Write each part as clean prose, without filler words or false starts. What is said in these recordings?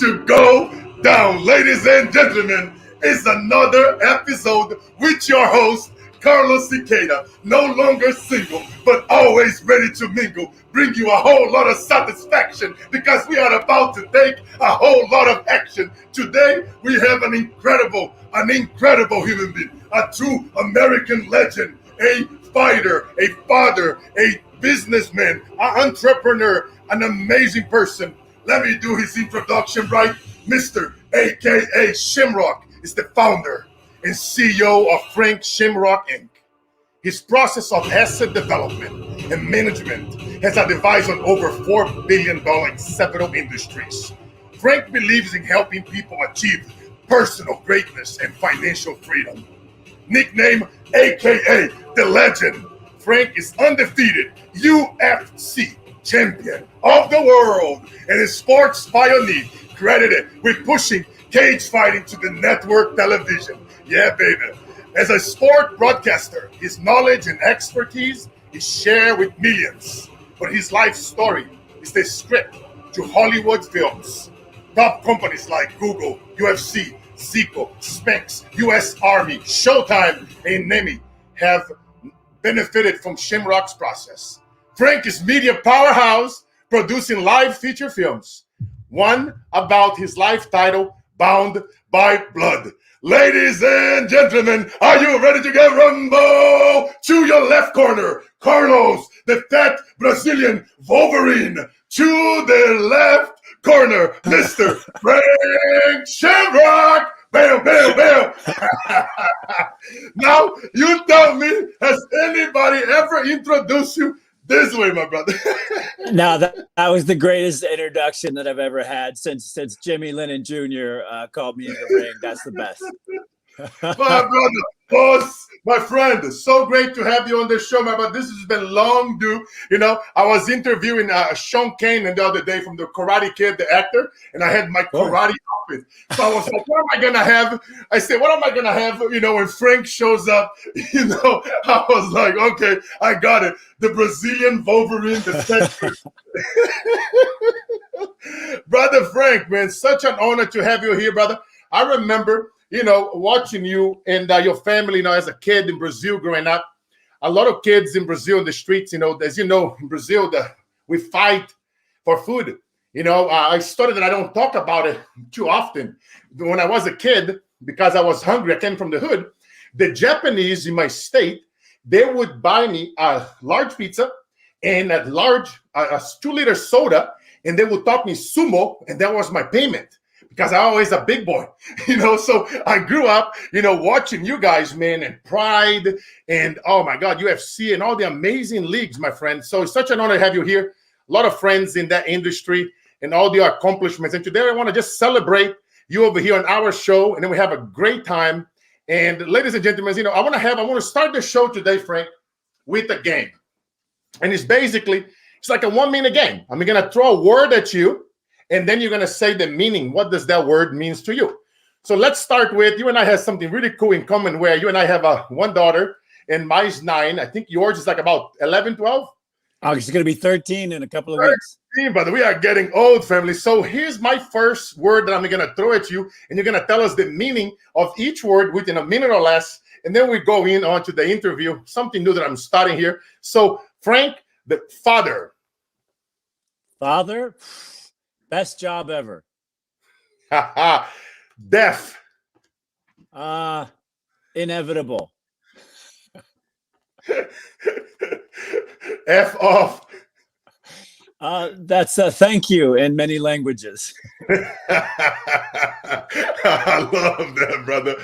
to go down. Ladies and gentlemen, it's another episode with your host, Carlos Siqueira. No longer single, but always ready to mingle. Bring you a whole lot of satisfaction because we are about to take a whole lot of action. Today, we have an incredible human being, a true American legend, a fighter, a father, a businessman, an entrepreneur, an amazing person. Let me do his introduction right. Mr. AKA Shamrock is the founder and CEO of Frank Shamrock Inc. His process of asset development and management has advised on over $4 billion in several industries. Frank believes in helping people achieve personal greatness and financial freedom. Nickname AKA the legend, Frank is undefeated UFC champion of the world and a sports pioneer, credited with pushing cage fighting to the network television. Yeah, baby. As a sport broadcaster, his knowledge and expertise is shared with millions. But his life story is the script to Hollywood films. Top companies like Google, UFC, Zico, Spanx, US Army, Showtime, and Nemi have benefited from Shamrock's process. Frank is media powerhouse, producing live feature films. One about his life title, Bound by Blood. Ladies and gentlemen, are you ready to get rumble? To your left corner, Carlos, the fat Brazilian Wolverine. To the left corner, Mr. Frank Shamrock. Bam, bam, bam. Now, you tell me, has anybody ever introduced you this way, my brother? No, that was the greatest introduction that I've ever had since Jimmy Lennon Jr. Called me in the ring. That's the best. My brother, boss, my friend, so great to have you on the show, my brother. This has been long due. You know, I was interviewing Sean Kane the other day from the Karate Kid, the actor, and I had my karate outfit. So I was like, what am I going to have? I said, what am I going to have, when Frank shows up? I was like, okay, I got it. The Brazilian Wolverine, the center. Brother Frank, man, such an honor to have you here, brother. I remember watching you and your family, as a kid in Brazil growing up. A lot of kids in Brazil in the streets, as you know, in Brazil, we fight for food. I started that I don't talk about it too often. When I was a kid, because I was hungry, I came from the hood, the Japanese in my state, they would buy me a large pizza and a large 2-liter soda, and they would talk me sumo, and that was my payment. Because I was a big boy, so I grew up, watching you guys, man, and Pride and, oh my God, UFC and all the amazing leagues, my friend. So it's such an honor to have you here. A lot of friends in that industry and all the accomplishments. And today I want to just celebrate you over here on our show, and then we have a great time. And ladies and gentlemen, I want to start the show today, Frank, with a game. And it's like a 1-minute game. I'm going to throw a word at you, and then you're going to say the meaning. What does that word mean to you? So let's start with, you and I have something really cool in common, where you and I have one daughter, and mine's 9. I think yours is like about 11, 12. Oh, she's going to be 13 in a couple of weeks. Brother, we are getting old, family. So here's my first word that I'm going to throw at you, and you're going to tell us the meaning of each word within a minute or less, and then we go on to the interview, something new that I'm starting here. So, Frank, the father. Father? Best job ever. Death. Inevitable. F off. That's a thank you in many languages. I love that, brother.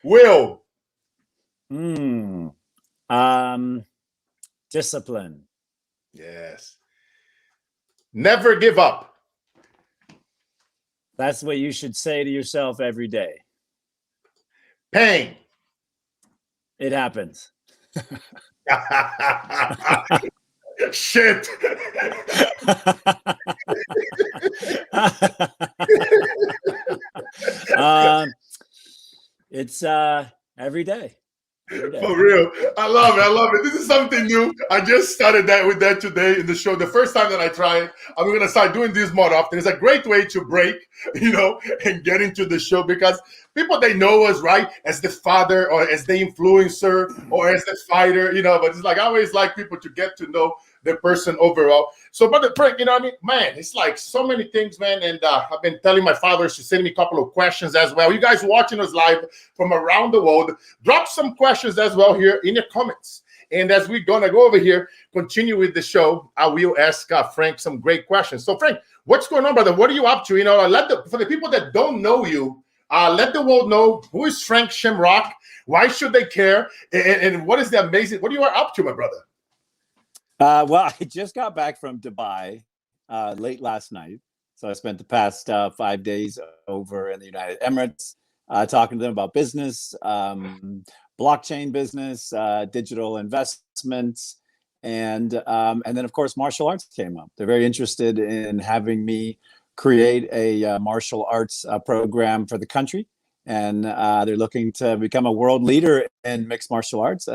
Will. Discipline. Yes. Never give up. That's what you should say to yourself every day. Pain. It happens. Shit. It's every day. every day. For real. I love it. I love it. This is something new. I just started that with that today in the show. The first time that I try it, I'm going to start doing this more often. It's a great way to break, and get into the show because people, they know us, right? As the father or as the influencer or as the fighter, but it's like I always like people to get to know the person overall. So, Brother Frank, man, it's like so many things, man. And I've been telling my fathers to send me a couple of questions as well. You guys watching us live from around the world, drop some questions as well here in the comments. And as we're going to go over here, continue with the show, I will ask Frank some great questions. So, Frank, what's going on, brother? What are you up to? For the people that don't know you, let the world know who is Frank Shamrock, why should they care, and what is the amazing, what you are up to, my brother? Well, I just got back from Dubai late last night. So I spent the past 5 days over in the United Emirates talking to them about business, blockchain business, digital investments, and then, of course, martial arts came up. They're very interested in having me create a martial arts program for the country. And they're looking to become a world leader in mixed martial arts,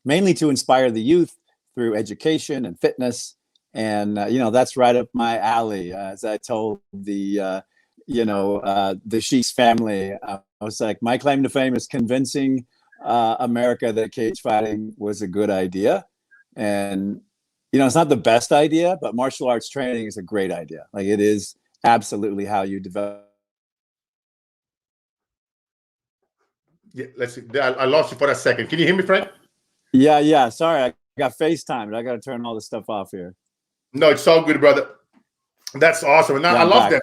mainly to inspire the youth through education and fitness. And, that's right up my alley. As I told the Sheikh's family, I was like, my claim to fame is convincing America that cage fighting was a good idea. And, it's not the best idea, but martial arts training is a great idea. Like, it is absolutely how you develop. Yeah, let's see. I lost you for a second. Can you hear me, Frank? Yeah. Sorry, I got FaceTime. I got to turn all this stuff off here. No, it's all good, brother. That's awesome. And I love that.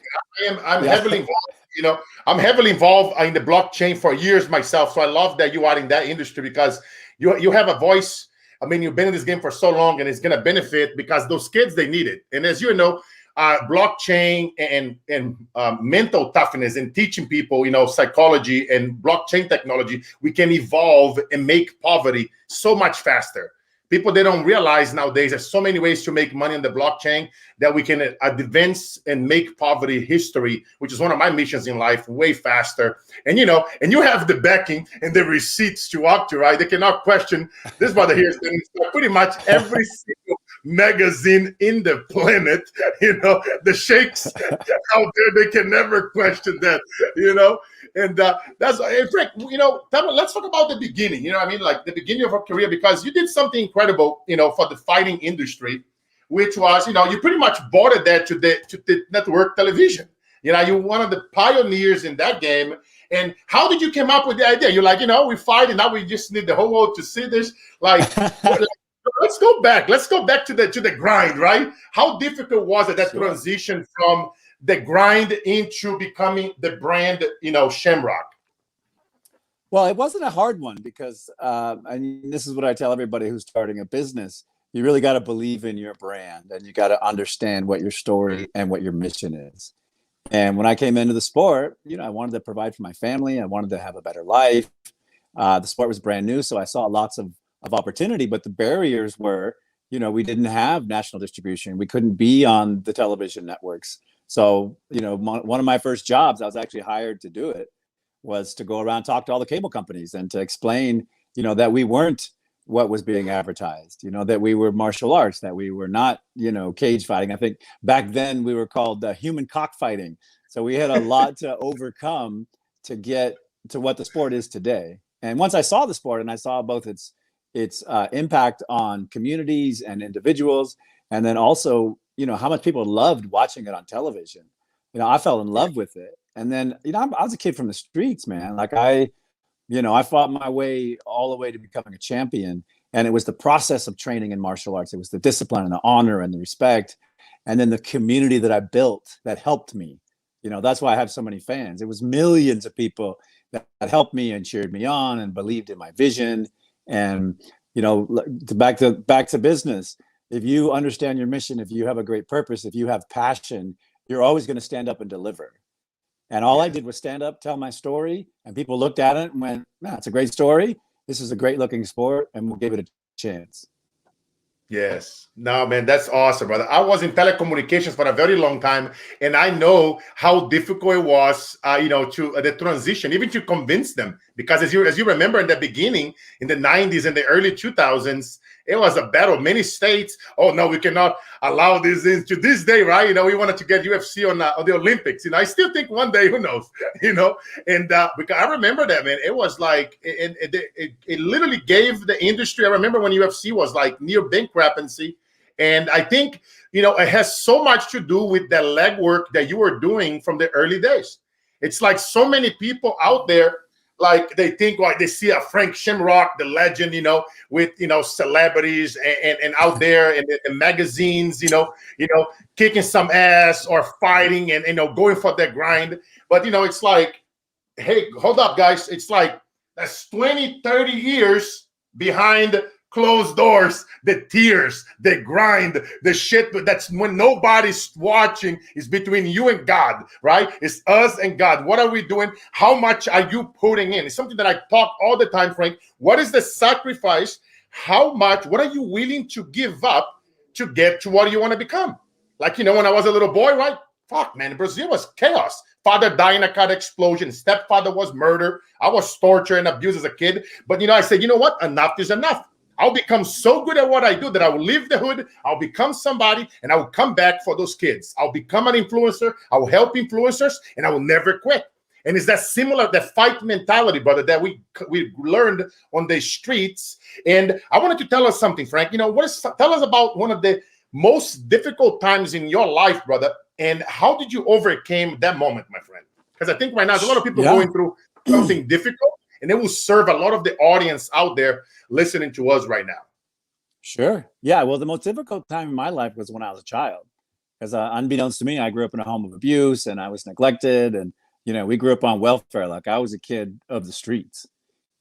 I'm heavily involved. I'm heavily involved in the blockchain for years myself. So I love that you are in that industry because you have a voice. I mean, you've been in this game for so long, and it's going to benefit because those kids, they need it. And as you know, blockchain and mental toughness and teaching people, psychology and blockchain technology, we can evolve and make poverty so much faster. People, they don't realize nowadays there's so many ways to make money on the blockchain that we can advance and make poverty history, which is one of my missions in life, way faster. And and you have the backing and the receipts to walk to, right? They cannot question this brother here. Pretty much every single magazine in the planet, the sheikhs out there, they can never question that, and that's, hey, Frank, let's talk about the beginning, like the beginning of your career, because you did something incredible, for the fighting industry, which was, you pretty much bordered that to the network television. You're one of the pioneers in that game. And how did you come up with the idea? You're like, we fight and now we just need the whole world to see this. Let's go back. Let's go back to the grind, right? How difficult was it, that transition from the grind into becoming the brand, Shamrock? Well, it wasn't a hard one because, this is what I tell everybody who's starting a business. You really got to believe in your brand, and you got to understand what your story and what your mission is. And when I came into the sport, I wanted to provide for my family. I wanted to have a better life. The sport was brand new, so I saw lots of opportunity, but the barriers were, we didn't have national distribution. We couldn't be on the television networks. So, one of my first jobs, I was actually hired to do it, was to go around, talk to all the cable companies and to explain, that we weren't what was being advertised, that we were martial arts, that we were not, cage fighting. I think back then we were called human cockfighting. So we had a lot to overcome to get to what the sport is today. And once I saw the sport and I saw both its impact on communities and individuals, and then also, how much people loved watching it on television, I fell in love with it. And then, I was a kid from the streets, man. Like I fought my way all the way to becoming a champion. And it was the process of training in martial arts. It was the discipline and the honor and the respect. And then the community that I built that helped me. That's why I have so many fans. It was millions of people that helped me and cheered me on and believed in my vision. And, back to business. If you understand your mission, if you have a great purpose, if you have passion, you're always going to stand up and deliver. And all I did was stand up, tell my story, and people looked at it and went, "Man, it's a great story. This is a great looking sport, and we'll give it a chance." Yes. No, man, that's awesome, brother. I was in telecommunications for a very long time, and I know how difficult it was, to the transition, even to convince them. Because as you remember in the beginning, in the 90s and the early 2000s, it was a battle. Many states, oh no, we cannot allow this in. To this day, right? We wanted to get UFC on the Olympics. I still think one day, who knows? And because I remember that, man, it was like it literally gave the industry. I remember when UFC was like near bankruptcy, and I think it has so much to do with the legwork that you were doing from the early days. It's like so many people out there, like they think like they see a Frank Shamrock, the legend, with celebrities and out there in the magazines, kicking some ass or fighting and going for that grind. But it's like, hey, hold up, guys. It's like that's 20, 30 years behind closed doors, the tears, the grind, the shit. But that's when nobody's watching. Is between you and God, right? It's us and God. What are we doing? How much are you putting in? It's something that I talk all the time, Frank. What is the sacrifice? How much? What are you willing to give up to get to what you want to become? Like, when I was a little boy, right? Fuck, man, Brazil was chaos. Father died in a car explosion. Stepfather was murdered. I was tortured and abused as a kid. But, I said, you know what? Enough is enough. I'll become so good at what I do that I will leave the hood. I'll become somebody, and I will come back for those kids. I'll become an influencer. I will help influencers, and I will never quit. And it's that similar, that fight mentality, brother, that we learned on the streets. And I wanted to tell us something, Frank. Tell us about one of the most difficult times in your life, brother, and how did you overcome that moment, my friend? Because I think right now there's a lot of people going through something difficult, and it will serve a lot of the audience out there listening to us right now. Sure. Yeah. Well, the most difficult time in my life was when I was a child, because unbeknownst to me, I grew up in a home of abuse and I was neglected. And, we grew up on welfare. Like I was a kid of the streets.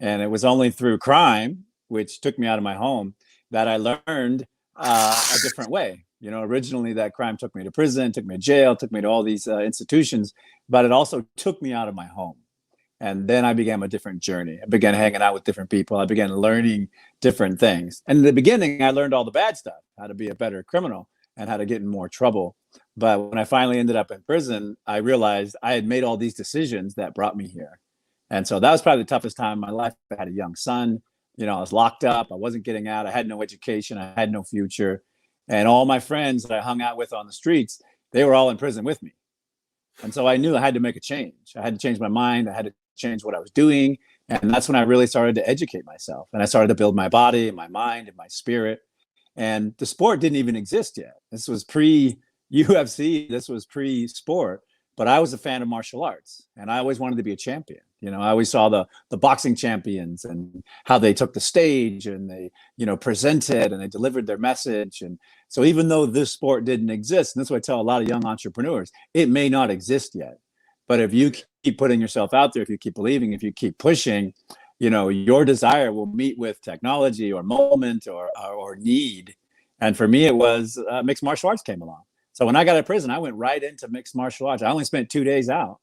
And it was only through crime, which took me out of my home, that I learned a different way. Originally that crime took me to prison, took me to jail, took me to all these institutions, but it also took me out of my home. And then I began a different journey. I began hanging out with different people. I began learning different things. And in the beginning, I learned all the bad stuff, how to be a better criminal and how to get in more trouble. But when I finally ended up in prison, I realized I had made all these decisions that brought me here. And so that was probably the toughest time in my life. I had a young son. I was locked up. I wasn't getting out. I had no education. I had no future. And all my friends that I hung out with on the streets, they were all in prison with me. And so I knew I had to make a change. I had to change my mind. I had to change what I was doing. And that's when I really started to educate myself. And I started to build my body, my mind, and my spirit. And the sport didn't even exist yet. This was pre-UFC. This was pre-sport. But I was a fan of martial arts. And I always wanted to be a champion. I always saw the boxing champions and how they took the stage and they, presented and they delivered their message. And so even though this sport didn't exist, and that's what I tell a lot of young entrepreneurs, it may not exist yet. But if you keep putting yourself out there, if you keep believing, if you keep pushing, your desire will meet with technology or moment or need. And for me, it was mixed martial arts came along. So when I got out of prison, I went right into mixed martial arts. I only spent 2 days out.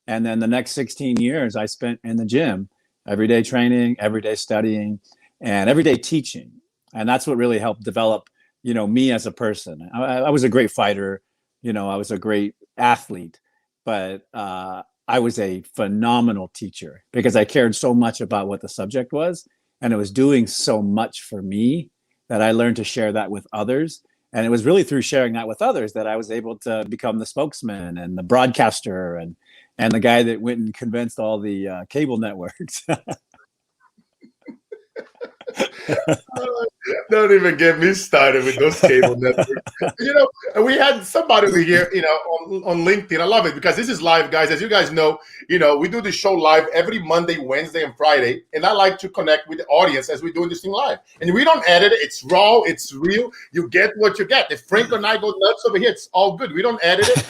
And then the next 16 years I spent in the gym, every day training, every day studying, and every day teaching. And that's what really helped develop, me as a person. I was a great fighter. I was a great athlete. But I was a phenomenal teacher because I cared so much about what the subject was. And it was doing so much for me that I learned to share that with others. And it was really through sharing that with others that I was able to become the spokesman and the broadcaster and the guy that went and convinced all the cable networks. Don't even get me started with those cable networks. We had somebody over here, on LinkedIn. I love it because this is live, guys. As you guys know, we do the show live every Monday, Wednesday, and Friday. And I like to connect with the audience as we're doing this thing live. And we don't edit it. It's raw. It's real. You get what you get. If Frank and I go nuts over here, it's all good. We don't edit it.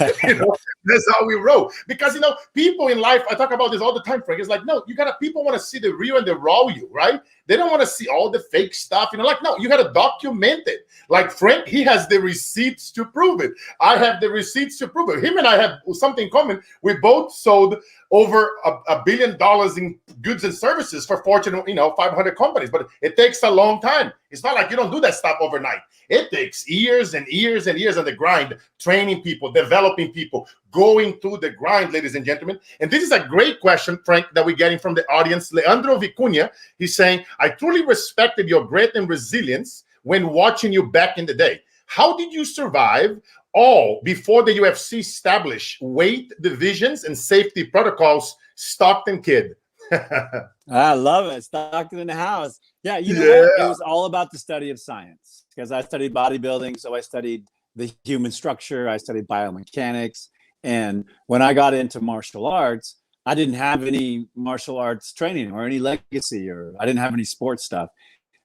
That's how we roll. Because, people in life, I talk about this all the time, Frank. It's like, no, people want to see the real and the raw you, right? They don't want to see all the fake stuff. No, you got to document it. Like Frank, he has the receipts to prove it. I have the receipts to prove it. Him and I have something in common. We both sold over $1 billion in goods and services for Fortune, 500 companies. But it takes a long time. It's not like you don't do that stuff overnight. It takes years and years and years of the grind, training people, developing people, going through the grind, ladies and gentlemen. And this is a great question, Frank, that we're getting from the audience. Leandro Vicuña, he's saying, I truly respected your grit and resilience when watching you back in the day. How did you survive all before the UFC established weight divisions and safety protocols? Stockton kid. I love it. Stockton in the house. Yeah, you know what? It was all about the study of science, because I studied bodybuilding, so I studied the human structure, I studied biomechanics. And when I got into martial arts, I didn't have any martial arts training or any legacy, or I didn't have any sports stuff.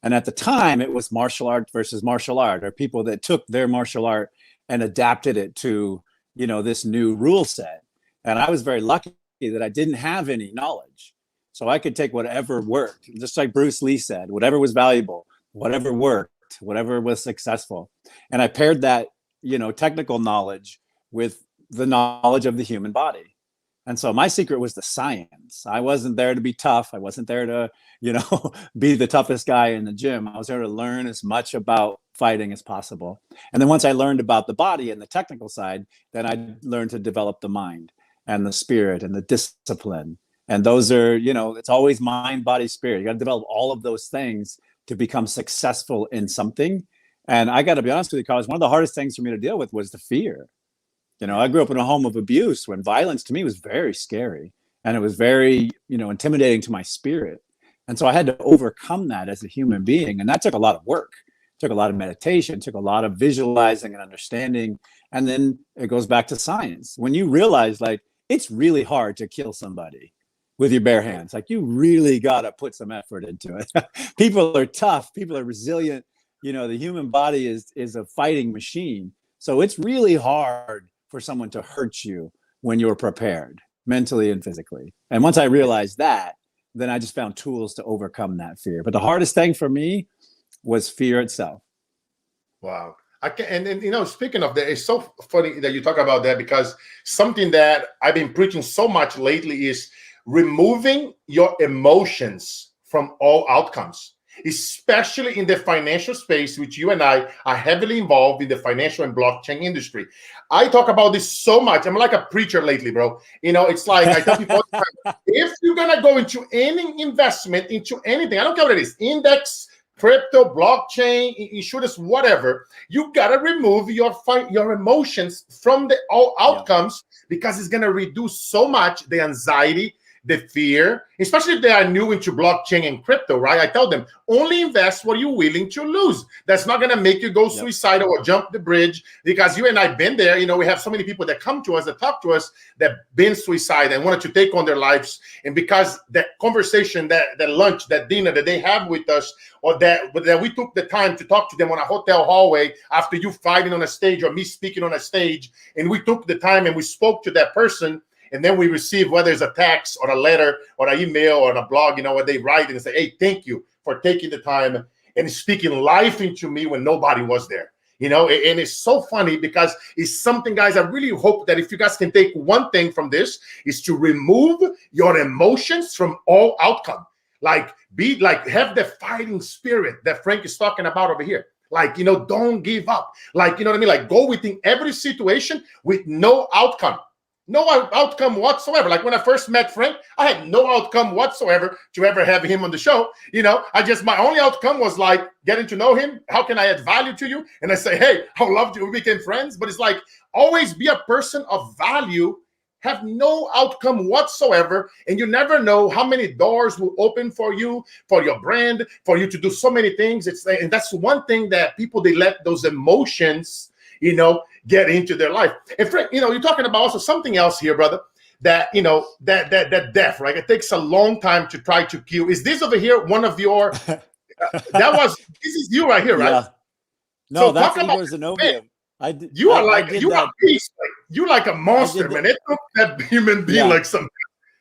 And at the time, it was martial art versus martial art, or people that took their martial art and adapted it to, you know, this new rule set. And I was very lucky that I didn't have any knowledge. So I could take whatever worked, just like Bruce Lee said, whatever was valuable, whatever worked, whatever was successful. And I paired that, you know, technical knowledge with the knowledge of the human body. And so my secret was the science. I wasn't there to be tough. I wasn't there to, you know, be the toughest guy in the gym. I was there to learn as much about fighting as possible. And then once I learned about the body and the technical side, then I learned to develop the mind and the spirit and the discipline. And those are, you know, it's always mind, body, spirit. You got to develop all of those things to become successful in something. And I got to be honest with you, Carlos, one of the hardest things for me to deal with was the fear. You know, I grew up in a home of abuse when violence to me was very scary, and it was very, you know, intimidating to my spirit. And so I had to overcome that as a human being. And that took a lot of work, took a lot of meditation, took a lot of visualizing and understanding. And then it goes back to science. When you realize, like, it's really hard to kill somebody with your bare hands. Like, you really got to put some effort into it. People are tough. People are resilient. You know, the human body is a fighting machine. So it's really hard for someone to hurt you when you're prepared mentally and physically. And once I realized that, then I just found tools to overcome that fear. But the hardest thing for me was fear itself. Wow. And you know, speaking of that, it's so funny that you talk about that, because something that I've been preaching so much lately is removing your emotions from all outcomes, especially in the financial space, which you and I are heavily involved in, the financial and blockchain industry. I talk about this so much. I'm like a preacher lately, bro. You know, it's like I tell people, if you're going to go into any investment, into anything, I don't care what it is, index, crypto, blockchain, insurance, whatever, you got to remove your emotions from the all outcomes, because it's going to reduce so much the anxiety, the fear, especially if they are new into blockchain and crypto, right? I tell them, only invest what you're willing to lose. That's not going to make you go suicidal or jump the bridge, because you and I been there. You know, we have so many people that come to us, that talk to us, that been suicidal and wanted to take on their lives. And because that conversation, that lunch, that dinner that they have with us, or that we took the time to talk to them on a hotel hallway after you fighting on a stage or me speaking on a stage, and we took the time and we spoke to that person. And then we receive, whether it's a text or a letter or an email or a blog, you know, where they write and say, hey, thank you for taking the time and speaking life into me when nobody was there. You know, and it's so funny, because it's something, guys, I really hope that if you guys can take one thing from this, is to remove your emotions from all outcome. Like, have the fighting spirit that Frank is talking about over here. Like, you know, don't give up. Like, you know what I mean? Like, go within every situation with no outcome. No outcome whatsoever. Like when I first met Frank, I had no outcome whatsoever to ever have him on the show. You know, my only outcome was like getting to know him. How can I add value to you? And I say, hey, I love you. We became friends. But it's like, always be a person of value, have no outcome whatsoever. And you never know how many doors will open for you, for your brand, for you to do so many things. And that's one thing that people, they let those emotions, you know, get into their life. And Frank, you know, you're talking about also something else here, brother, that, you know, that death, right? It takes a long time to try to kill. Is this over here one of your, this is you right here, right? Yeah. No, so that's Igor Zinoviev's. You are a beast. You're like a monster, man. It took that human being like something.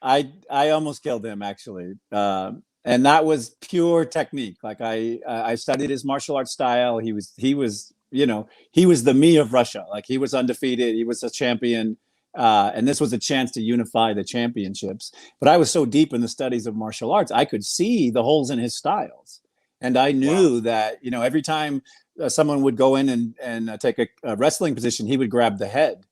I almost killed him, actually. And that was pure technique. Like I studied his martial arts style. He was, you know, he was the me of Russia. Like, he was undefeated. He was a champion. And this was a chance to unify the championships. But I was so deep in the studies of martial arts, I could see the holes in his styles. And I knew that, every time someone would go in and take a wrestling position, he would grab the head.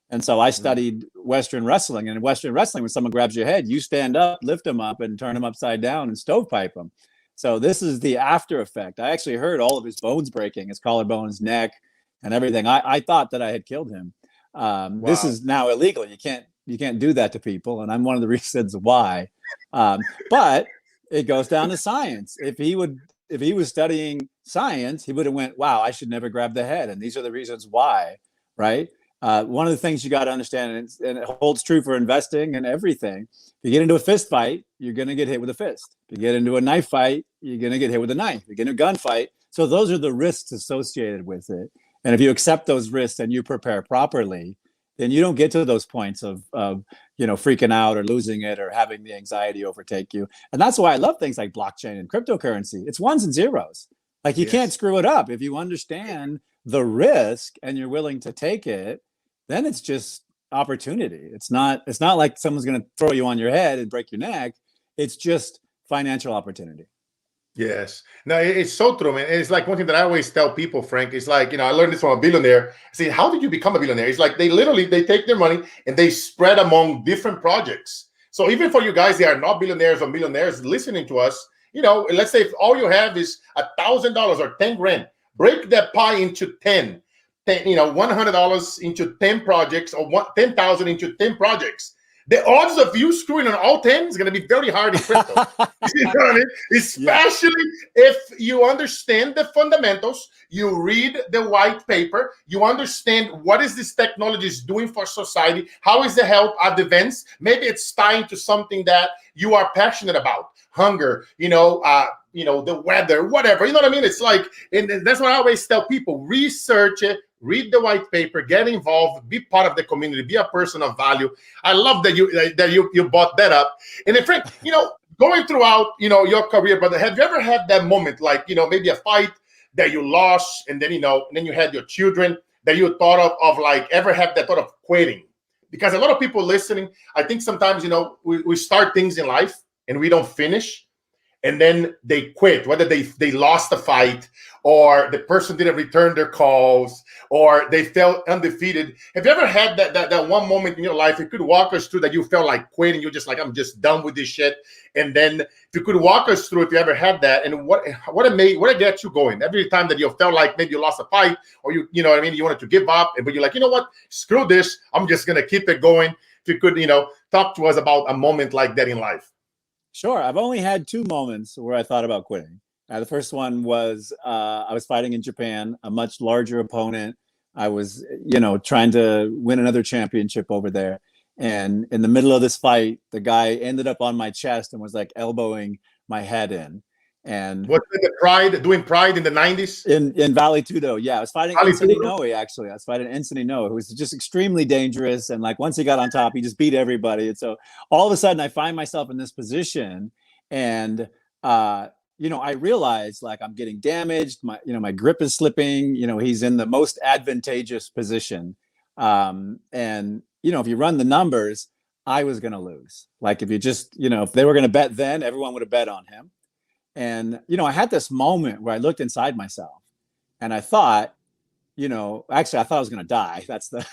And so I studied Western wrestling. And in Western wrestling, when someone grabs your head, you stand up, lift them up, and turn them upside down and stovepipe them. So this is the after effect. I actually heard all of his bones breaking, his collarbones, neck, and everything. I thought that I had killed him. This is now illegal. You can't do that to people, and I'm one of the reasons why. But it goes down to science. If he was studying science, he would have went, wow, I should never grab the head, and these are the reasons why, right? One of the things you got to understand, and it holds true for investing and everything. If you get into a fist fight, you're going to get hit with a fist. If you get into a knife fight, you're going to get hit with a knife. If you get into a gunfight. So those are the risks associated with it. And if you accept those risks and you prepare properly, then you don't get to those points of freaking out or losing it or having the anxiety overtake you. And that's why I love things like blockchain and cryptocurrency. It's ones and zeros. Like you can't screw it up. If you understand the risk and you're willing to take it, then it's just opportunity. It's not like someone's going to throw you on your head and break your neck. It's just financial opportunity. Yes. No, it's so true, man. It's like one thing that I always tell people, Frank, it's like, I learned this from a billionaire. I say, how did you become a billionaire? It's like they take their money and they spread among different projects. So even for you guys that are not billionaires or millionaires listening to us, let's say if all you have is $1,000 or 10 grand, break that pie into 10, $100 into 10 projects or 10,000 into 10 projects. The odds of you screwing on all 10 is going to be very hard in crypto. You know what I mean? Especially if you understand the fundamentals, you read the white paper, you understand what is this technology is doing for society, how is the help advance. Maybe it's tying to something that you are passionate about, hunger, the weather, whatever. You know what I mean? It's like, and that's what I always tell people: research it. Read the white paper, get involved, be part of the community, be a person of value. I love that you brought that up. And then, Frank, going throughout, your career, brother, have you ever had that moment, like, maybe a fight that you lost, and then, then you had your children that you thought of like, ever have that thought of quitting? Because a lot of people listening, I think sometimes, we start things in life and we don't finish. And then they quit, whether they lost a fight or the person didn't return their calls or they felt undefeated. Have you ever had that one moment in your life? You could walk us through that you felt like quitting. You're just like, I'm just done with this shit. And then if you could walk us through if you ever had that, and what it got you going? Every time that you felt like maybe you lost a fight or you know what I mean, you wanted to give up, but you're like, you know what? Screw this. I'm just going to keep it going. If you could, talk to us about a moment like that in life. Sure. I've only had two moments where I thought about quitting. The first one was I was fighting in Japan, a much larger opponent. I was, trying to win another championship over there. And in the middle of this fight, the guy ended up on my chest and was like elbowing my head in. And what's doing Pride in the 90s? In Vale Tudo, yeah. I was fighting Enson Inoue, actually. I was fighting Enson Inoue, who was just extremely dangerous. And like once he got on top, he just beat everybody. And so all of a sudden I find myself in this position, and I realize like I'm getting damaged. My grip is slipping. He's in the most advantageous position. And if you run the numbers, I was gonna lose. Like if you just, if they were gonna bet then, everyone would have bet on him. And, I had this moment where I looked inside myself and I thought, actually, I thought I was going to die. That's the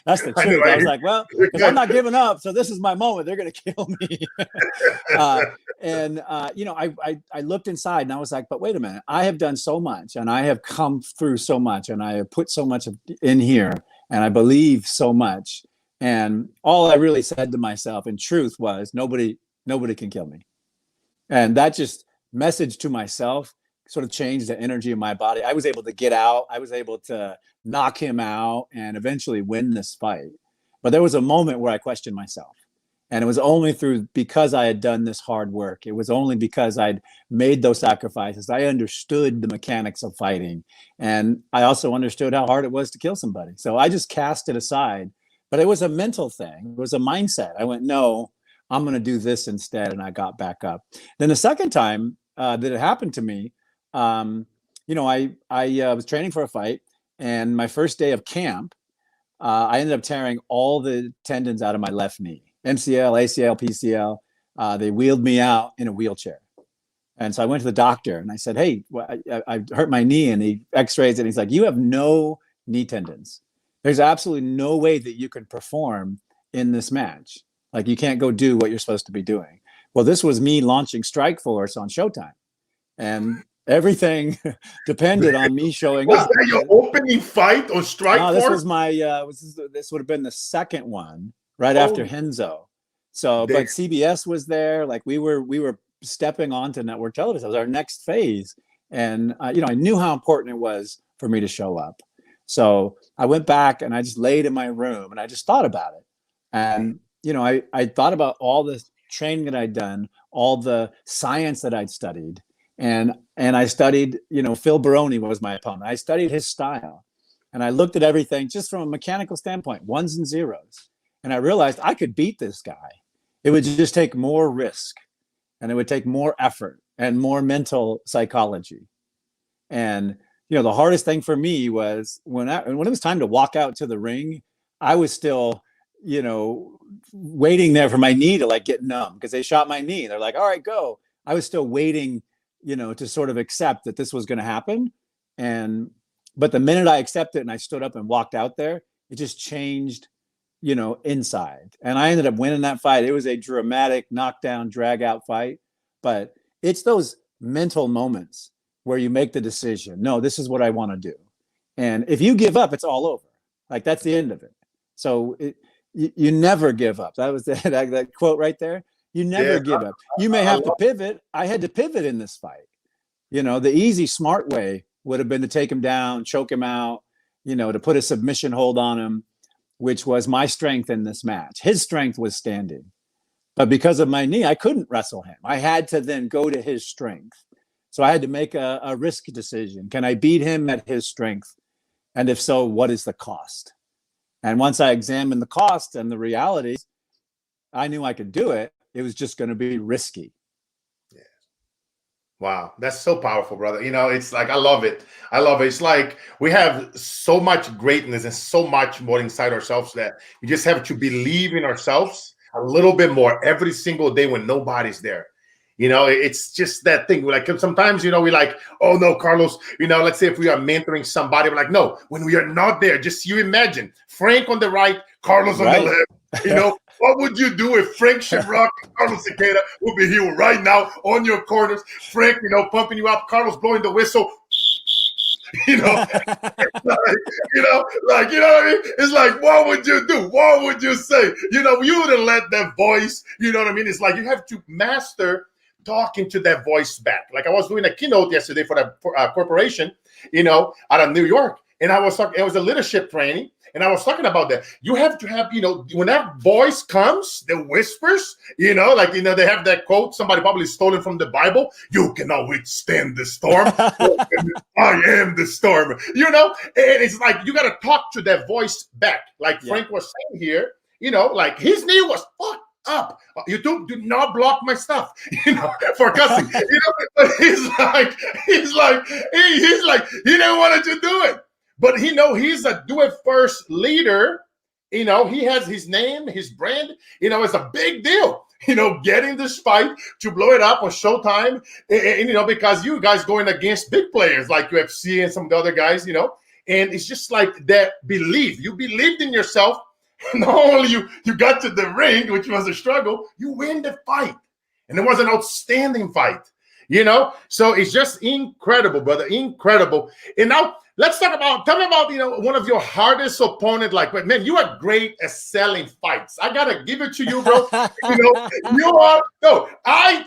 truth. I was like, well, if I'm not giving up, so this is my moment, they're going to kill me. I looked inside and I was like, but wait a minute, I have done so much and I have come through so much and I have put so much in here and I believe so much. And all I really said to myself in truth was nobody can kill me. And that just message to myself sort of changed the energy in my body. I was able to get out. I was able to knock him out and eventually win this fight. But there was a moment where I questioned myself. And it was only because I had done this hard work. It was only because I'd made those sacrifices. I understood the mechanics of fighting. And I also understood how hard it was to kill somebody. So I just cast it aside. But it was a mental thing. It was a mindset. I went, no, I'm going to do this instead. And I got back up. Then the second time that it happened to me, I was training for a fight, and my first day of camp, I ended up tearing all the tendons out of my left knee, MCL, ACL, PCL. They wheeled me out in a wheelchair. And so I went to the doctor and I said, hey, I hurt my knee, and he x-rays it. And he's like, you have no knee tendons. There's absolutely no way that you can perform in this match. Like, you can't go do what you're supposed to be doing. Well, this was me launching Strikeforce on Showtime, and everything depended on me showing was up. Was that your opening fight on Strikeforce? No, this was my, this would have been the second one right after Henzo. So, but CBS was there. Like, we were stepping onto network television. It was our next phase. And, I knew how important it was for me to show up. So I went back and I just laid in my room and I just thought about it. And, I thought about all the training that I'd done, all the science that I'd studied. And I studied, Phil Baroni was my opponent. I studied his style. And I looked at everything just from a mechanical standpoint, ones and zeros. And I realized I could beat this guy. It would just take more risk, and it would take more effort and more mental psychology. And, the hardest thing for me was when it was time to walk out to the ring, I was still, waiting there for my knee to like get numb, because they shot my knee. They're like, all right, go. I was still waiting, to sort of accept that this was going to happen. But the minute I accepted it and I stood up and walked out there, it just changed, inside. And I ended up winning that fight. It was a dramatic knockdown, drag out fight. But it's those mental moments where you make the decision. No, this is what I want to do. And if you give up, it's all over. Like, that's the end of it. So you never give up. That was that quote right there. You never give up. You may have to pivot. I had to pivot in this fight. The easy, smart way would have been to take him down, choke him out, to put a submission hold on him, which was my strength in this match. His strength was standing. But because of my knee, I couldn't wrestle him. I had to then go to his strength. So I had to make a risk decision. Can I beat him at his strength? And if so, what is the cost? And once I examined the cost and the realities, I knew I could do it. It was just going to be risky. Yeah. Wow. That's so powerful, brother. It's like, I love it. I love it. It's like we have so much greatness and so much more inside ourselves that we just have to believe in ourselves a little bit more every single day when nobody's there. It's just that thing. Like, sometimes, we like, oh no, Carlos, let's say if we are mentoring somebody, we're like, no, when we are not there, just you imagine Frank on the right, Carlos on the left. What would you do if Frank Shamrock and Carlos Siqueira would be here right now on your corners? Frank, pumping you up, Carlos blowing the whistle. You know what I mean? It's like, what would you do? What would you say? You wouldn't let that voice, what I mean? It's like you have to master talking to that voice back. Like, I was doing a keynote yesterday for a corporation, out of New York. And I was talking, it was a leadership training. And I was talking about that. You have to have, when that voice comes, the whispers, they have that quote, somebody probably stole it from the Bible. You cannot withstand the storm. I am the storm, and it's like, you got to talk to that voice back. Like Frank was saying here, like his knee was fucked up. You do not block my stuff, for cussing, but he's like, he didn't want to do it. But he's a do-it-first leader. He has his name, his brand. It's a big deal. Getting this fight to blow it up on Showtime. And because you guys going against big players like UFC and some of the other guys. And it's just like that belief. You believed in yourself. Not only you got to the ring, which was a struggle, you win the fight. And it was an outstanding fight. So it's just incredible, brother. Incredible. And now, tell me about, one of your hardest opponents. Like, man, you are great at selling fights. I got to give it to you, bro. I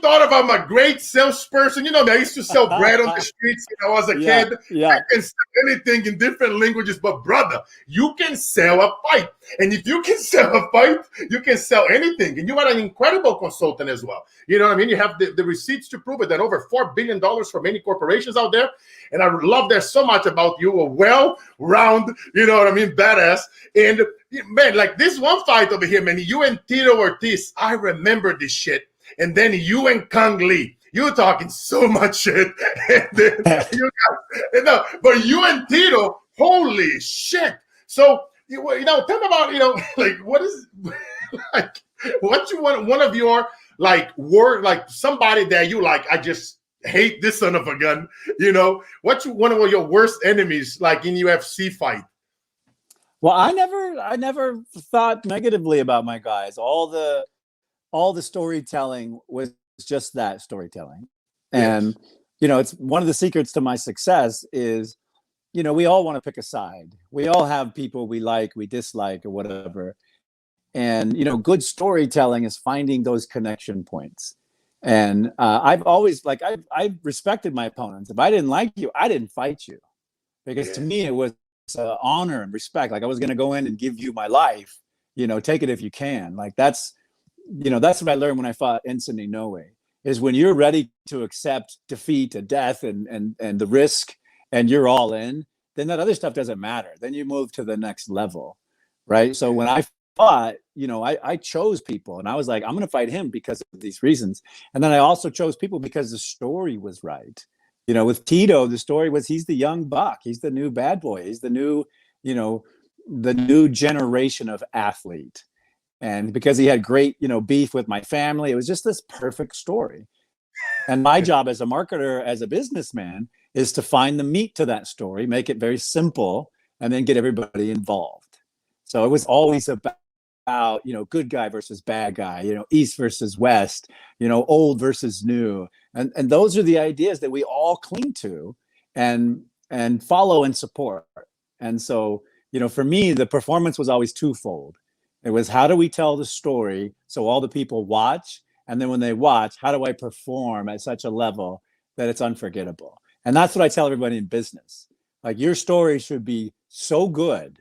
thought about my great salesperson. I used to sell bread on the streets, as a kid. Yeah. I can sell anything in different languages, but brother, you can sell a fight. And if you can sell a fight, you can sell anything. And you are an incredible consultant as well. You know what I mean? You have the receipts to prove it, that over $4 billion for many corporations out there. And I love that so much about you, a well-rounded, badass. And man, like this one fight over here, man, you and Tito Ortiz, I remember this shit. And then you and Kang Lee, you were talking so much shit. And then but you and Tito, holy shit. So, tell me about, like, what is, like, what you want, one of your, like, word, like somebody that you like, I just hate this son of a gun. You know, what's one of your worst enemies, like in UFC fight? Well, I never thought negatively about my guys. All the storytelling was just that, storytelling. And, Yes. it's one of the secrets to my success is, we all want to pick a side. We all have people we like, we dislike, or whatever. And, good storytelling is finding those connection points. And I've always, I've respected my opponents. If I didn't like you, I didn't fight you. Because to me, Yes. it was honor and respect. Like, I was going to go in and give you my life, take it if you can. Like, that's what I learned when I fought Enson Inoue, is when you're ready to accept defeat and death and the risk, and you're all in, then that other stuff doesn't matter. Then you move to the next level, right? So when I fought, I chose people, and I was like, I'm going to fight him because of these reasons. And then I also chose people because the story was right. With Tito, the story was he's the young buck. He's the new bad boy. He's the new, the new generation of athlete. And because he had great, beef with my family, it was just this perfect story. And my job as a marketer, as a businessman, is to find the meat to that story, make it very simple, and then get everybody involved. So it was always about, good guy versus bad guy, East versus West, old versus new. And those are the ideas that we all cling to and follow and support. And so, for me, the performance was always twofold. It was, how do we tell the story so all the people watch? And then when they watch, how do I perform at such a level that it's unforgettable? And that's what I tell everybody in business. Like, your story should be so good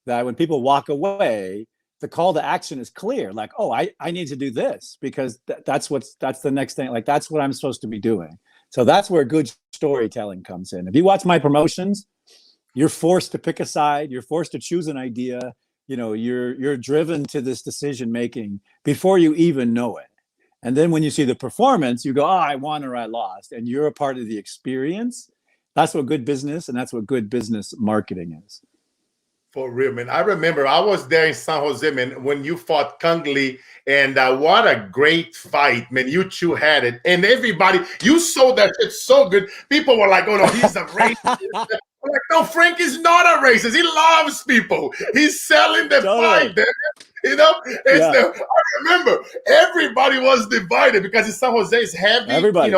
that when people walk away, the call to action is clear. Like, oh, I need to do this because that's the next thing. Like, that's what I'm supposed to be doing. So that's where good storytelling comes in. If you watch my promotions, you're forced to pick a side. You're forced to choose an idea. You're driven to this decision making before you even know it. And then when you see the performance, you go, oh, I won or I lost. And you're a part of the experience. That's what good business, and that's what good business marketing is. For real, man. I remember I was there in San Jose, man, when you fought Kung Lee, and what a great fight, man. You two had it. And everybody, you sold that shit so good. People were like, oh, no, he's a racist. I'm like, no, Frank is not a racist. He loves people. He's selling the fight, man. I remember everybody was divided because in San Jose is heavy, Everybody.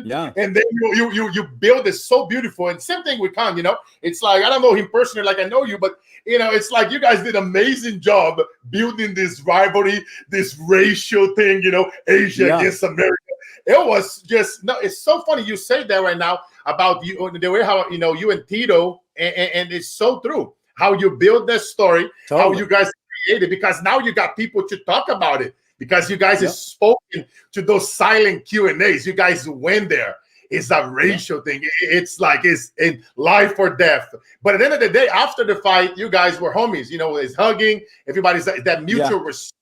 Yeah. And then you build it so beautiful. And same thing with Khan, it's like, I don't know him personally like I know you, but it's like you guys did an amazing job building this rivalry, this racial thing, Asia against America. It was just, no, it's so funny you say that right now about you, the way how you and Tito, and it's so true how you build that story, how you guys created, because now you got people to talk about it. Because you guys have spoken to those silent Q&As. You guys went there. It's a racial thing. It's like it's in life or death. But at the end of the day, after the fight, you guys were homies. It's hugging. Everybody's that mutual respect,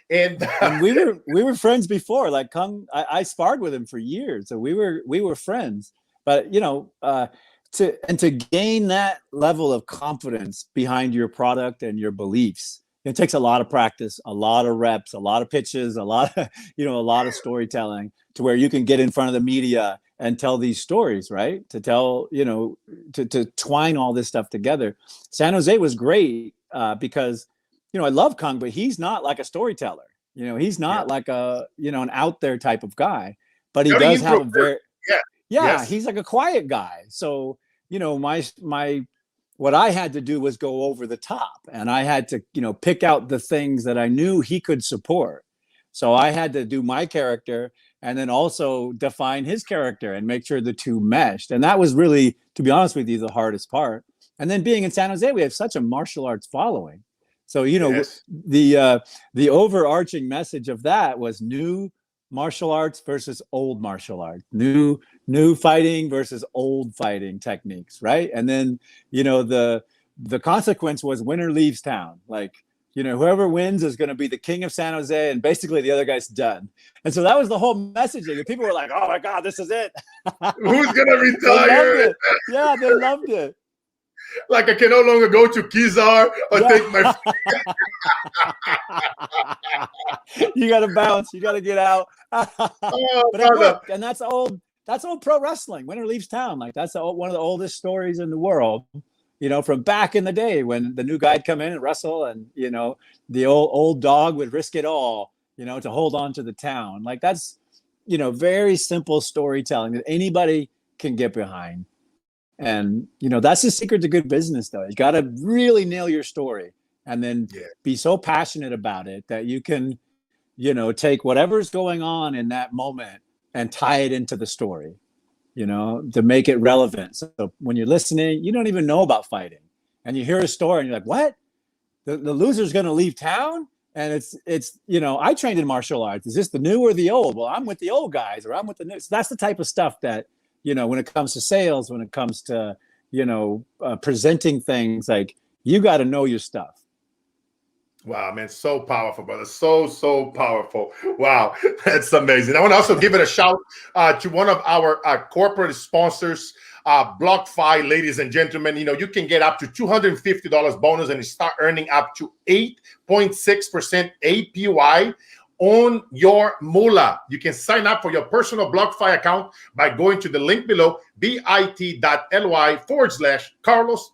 And we were friends before. Like, I sparred with him for years. So we were friends. But, to gain that level of confidence behind your product and your beliefs, it takes a lot of practice, a lot of reps, a lot of pitches, a lot of storytelling, to where you can get in front of the media and tell these stories, right? To tell, to twine all this stuff together. San Jose was great because, I love Kung, but he's not like a storyteller. He's not like an out there type of guy, but he does have a very, he's like a quiet guy. So, what I had to do was go over the top, and I had to, pick out the things that I knew he could support. So I had to do my character and then also define his character and make sure the two meshed. And that was really, to be honest with you, the hardest part. And then being in San Jose, we have such a martial arts following. So, the overarching message of that was new martial arts versus old martial arts, new fighting versus old fighting techniques, right? And then, the consequence was winner leaves town. Like, whoever wins is going to be the king of San Jose, and basically the other guy's done. And so that was the whole messaging. And people were like, oh my God, this is it. Who's going to retire? They loved it. Like I can no longer go to Kizar or take my. You got to bounce. You got to get out. Oh, But it brother. worked, and that's old. That's old pro wrestling. Winner leaves town. Like that's one of the oldest stories in the world. From back in the day when the new guy'd come in and wrestle, and the old dog would risk it all, to hold on to the town. Like that's, very simple storytelling that anybody can get behind. And that's the secret to good business, though. You got to really nail your story, and then be so passionate about it that you can, take whatever's going on in that moment and tie it into the story, to make it relevant. So when you're listening, you don't even know about fighting, and you hear a story and you're like, what? The loser's going to leave town? And it's I trained in martial arts. Is this the new or the old? Well, I'm with the old guys, or I'm with the new. So that's the type of stuff that, when it comes to sales, when it comes to, presenting things, like you got to know your stuff. Wow, man, so powerful, brother. So powerful. Wow, that's amazing. I want to also give it a shout to one of our corporate sponsors, BlockFi, ladies and gentlemen. You can get up to $250 bonus and start earning up to 8.6% APY on your moolah. You can sign up for your personal BlockFi account by going to the link below, bit.ly/Carlos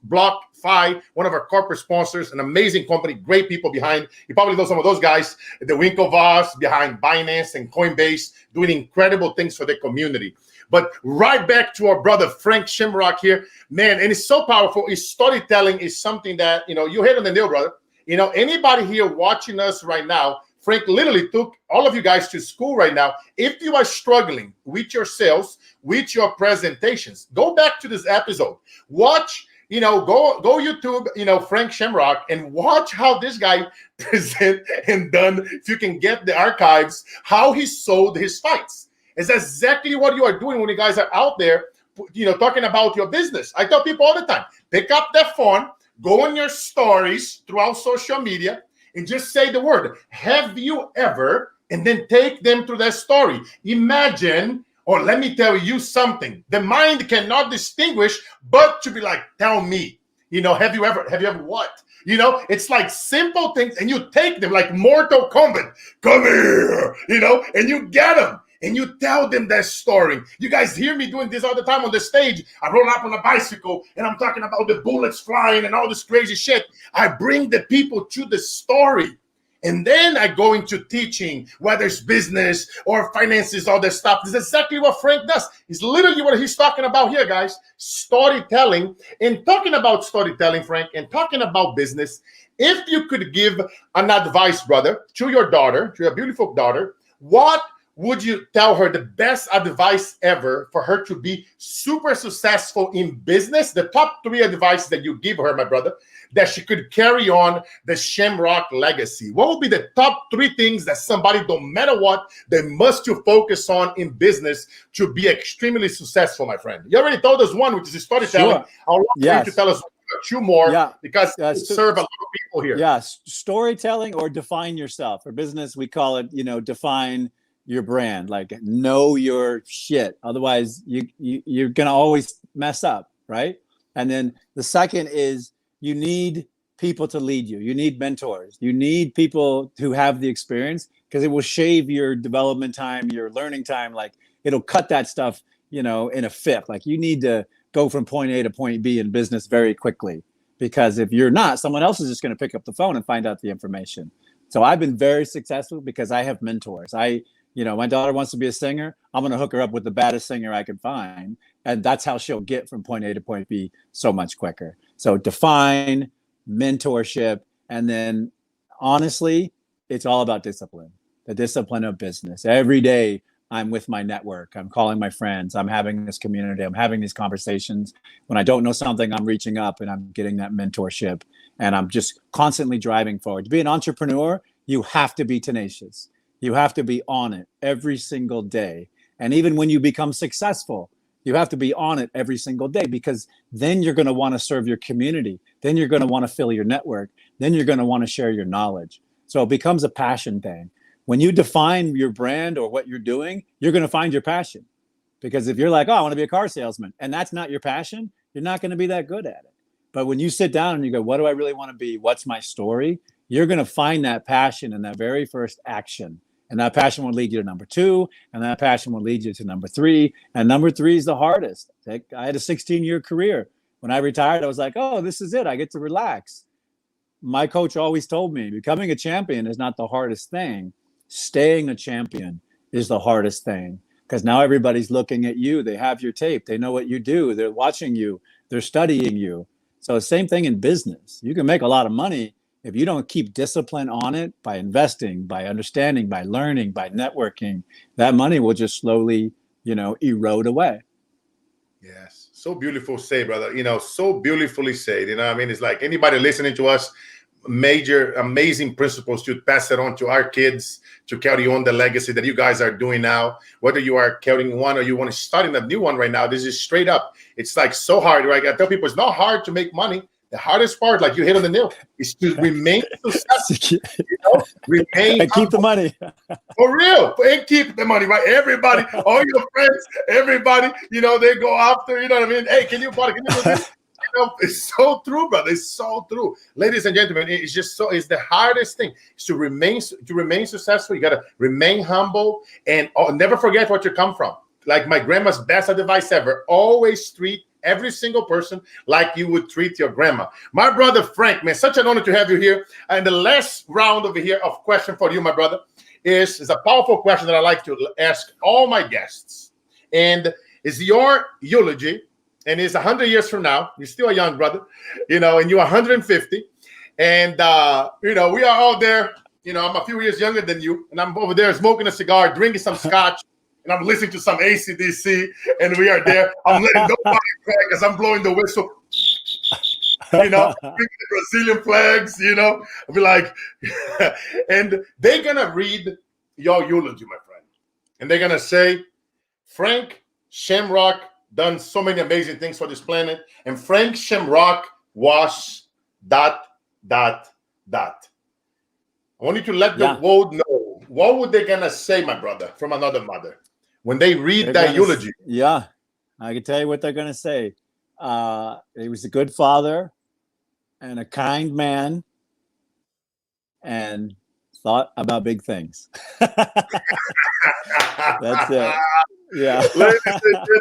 BlockFi, one of our corporate sponsors, an amazing company, great people behind. You probably know some of those guys, the Winklevoss behind Binance and Coinbase, doing incredible things for the community. But right back to our brother Frank Shamrock here, man, and it's so powerful. His storytelling is something that, you hit on the nail, brother. Anybody here watching us right now, Frank literally took all of you guys to school right now. If you are struggling with your sales, with your presentations, go back to this episode. Watch, go YouTube, Frank Shamrock, and watch how this guy present and done, if you can get the archives, how he sold his fights. It's exactly what you are doing when you guys are out there, talking about your business. I tell people all the time, pick up that phone, go on your stories throughout social media, and just say the word, have you ever, and then take them through that story. Imagine, or let me tell you something. The mind cannot distinguish, but to be like, tell me, have you ever what? It's like simple things, and you take them like Mortal Kombat. Come here, and you get them. And you tell them that story. You guys hear me doing this all the time on the stage. I roll up on a bicycle and I'm talking about the bullets flying and all this crazy shit. I bring the people to the story. And then I go into teaching, whether it's business or finances, all that stuff. This is exactly what Frank does. It's literally what he's talking about here, guys. Storytelling. And talking about storytelling, Frank, and talking about business, if you could give an advice, brother, to your daughter, to your beautiful daughter, what would you tell her the best advice ever for her to be super successful in business? The top 3 advice that you give her, my brother, that she could carry on the Shamrock legacy. What would be the top 3 things that somebody, no matter what, they must to focus on in business to be extremely successful, my friend? You already told us one, which is storytelling. Sure. I'll want you to tell us 2 more, because it serve a lot of people here. Yes, storytelling or define yourself. For business, we call it, define your brand, like know your shit. Otherwise, you're gonna always mess up, right? And then the second is you need people to lead you. You need mentors. You need people who have the experience, because it will shave your development time, your learning time. Like it'll cut that stuff, in a fifth. Like you need to go from point A to point B in business very quickly, because if you're not, someone else is just going to pick up the phone and find out the information. So I've been very successful because I have mentors. My daughter wants to be a singer. I'm going to hook her up with the baddest singer I can find. And that's how she'll get from point A to point B so much quicker. So define, mentorship, and then honestly, it's all about discipline, the discipline of business. Every day I'm with my network. I'm calling my friends. I'm having this community. I'm having these conversations. When I don't know something, I'm reaching up and I'm getting that mentorship. And I'm just constantly driving forward. To be an entrepreneur, you have to be tenacious. You have to be on it every single day. And even when you become successful, you have to be on it every single day, because then you're going to want to serve your community. Then you're going to want to fill your network. Then you're going to want to share your knowledge. So it becomes a passion thing. When you define your brand or what you're doing, you're going to find your passion. Because if you're like, oh, I want to be a car salesman, and that's not your passion, you're not going to be that good at it. But when you sit down and you go, what do I really want to be? What's my story? You're going to find that passion in that very first action. And that passion will lead you to number 2. And that passion will lead you to number 3. And number 3 is the hardest. I had a 16-year career. When I retired, I was like, oh, this is it. I get to relax. My coach always told me, becoming a champion is not the hardest thing. Staying a champion is the hardest thing. Because now everybody's looking at you. They have your tape. They know what you do. They're watching you. They're studying you. So same thing in business. You can make a lot of money if you don't keep discipline on it by investing, by understanding, by learning, by networking. That money will just slowly, erode away. Yes. So beautiful say, brother. So beautifully said. I mean, it's like anybody listening to us, major, amazing principles to pass it on to our kids, to carry on the legacy that you guys are doing now. Whether you are carrying one or you want to start a new one right now, this is straight up. It's like so hard, right? I tell people it's not hard to make money. The hardest part, like you hit on the nail, is to remain successful. Remain and keep the money. For real. And keep the money, right? Everybody, all your friends, everybody, they go after, you know what I mean? Hey, can you do this? It's so true, brother. It's so true. Ladies and gentlemen, it's the hardest thing is to remain successful. You got to remain humble and never forget what you come from. Like my grandma's best advice ever, always treat every single person like you would treat your grandma. My brother Frank, man, such an honor to have you here. And the last round over here of question for you, my brother, is a powerful question that I like to ask all my guests. And is your eulogy, and it's 100 years from now, you're still a young brother, and you're 150. And, we are all there. I'm a few years younger than you, and I'm over there smoking a cigar, drinking some scotch, and I'm listening to some AC/DC, and we are there. I'm letting nobody crack as I'm blowing the whistle, drinking the Brazilian flags, I'll be like, and they're going to read your eulogy, my friend. And they're going to say, Frank Shamrock done so many amazing things for this planet, and Frank Shamrock was ... I want you to let the world know, what would they gonna say, my brother, from another mother, when they read that eulogy? Yeah, I can tell you what they're gonna say. He was a good father and a kind man and thought about big things. That's it. Yeah. Ladies and gentlemen,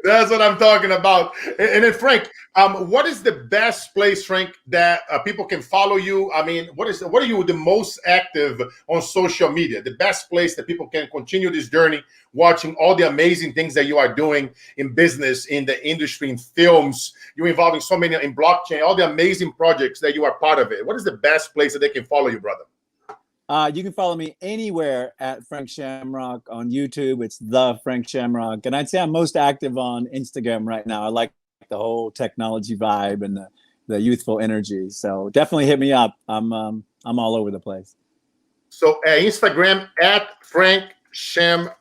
that's what I'm talking about. And then, Frank, what is the best place, Frank, that people can follow you? I mean, what are you the most active on social media? The best place that people can continue this journey, watching all the amazing things that you are doing in business, in the industry, in films. You're involving so many in blockchain, all the amazing projects that you are part of it. What is the best place that they can follow you, brother? You can follow me anywhere at Frank Shamrock on YouTube. It's the Frank Shamrock. And I'd say I'm most active on Instagram right now. I like the whole technology vibe and the youthful energy. So definitely hit me up. I'm all over the place. So Instagram at Frank Shamrock.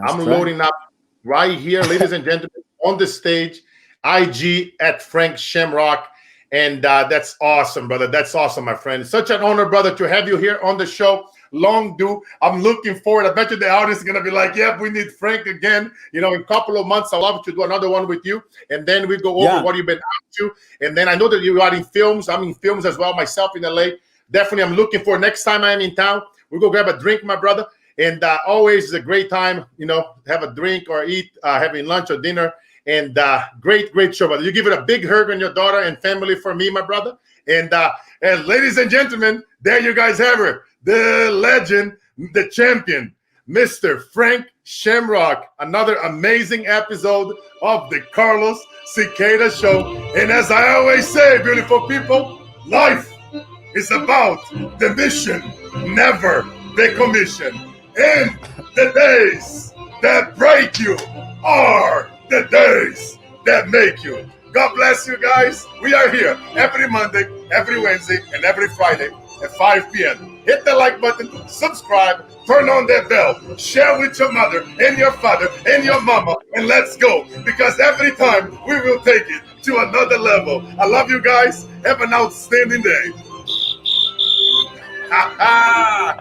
I'm loading up right here, ladies and gentlemen, on the stage. IG at Frank Shamrock. And that's awesome, brother. That's awesome, my friend. Such an honor, brother, to have you here on the show. Long due. I'm looking forward. I bet you the audience is going to be like, yep, we need Frank again. In a couple of months, I'd love to do another one with you. And then we go over what you've been up to. And then I know that you are in films. I'm in films as well, myself in LA. Definitely, I'm looking for next time I'm in town, we go grab a drink, my brother. And always is a great time, have a drink or eat, having lunch or dinner. And great show, brother. You give it a big hug on your daughter and family for me, my brother. And ladies and gentlemen, there you guys have her, the legend, the champion, Mr. Frank Shamrock. Another amazing episode of the Carlos Siqueira Show. And as I always say, beautiful people, life is about the mission, never the commission. And the days that break you are the days that make you. God bless you guys. We are here every Monday, every Wednesday, and every Friday at 5 p.m. Hit the like button, subscribe, turn on that bell, share with your mother and your father and your mama, and let's go. Because every time we will take it to another level. I love you guys. Have an outstanding day. Ha ha!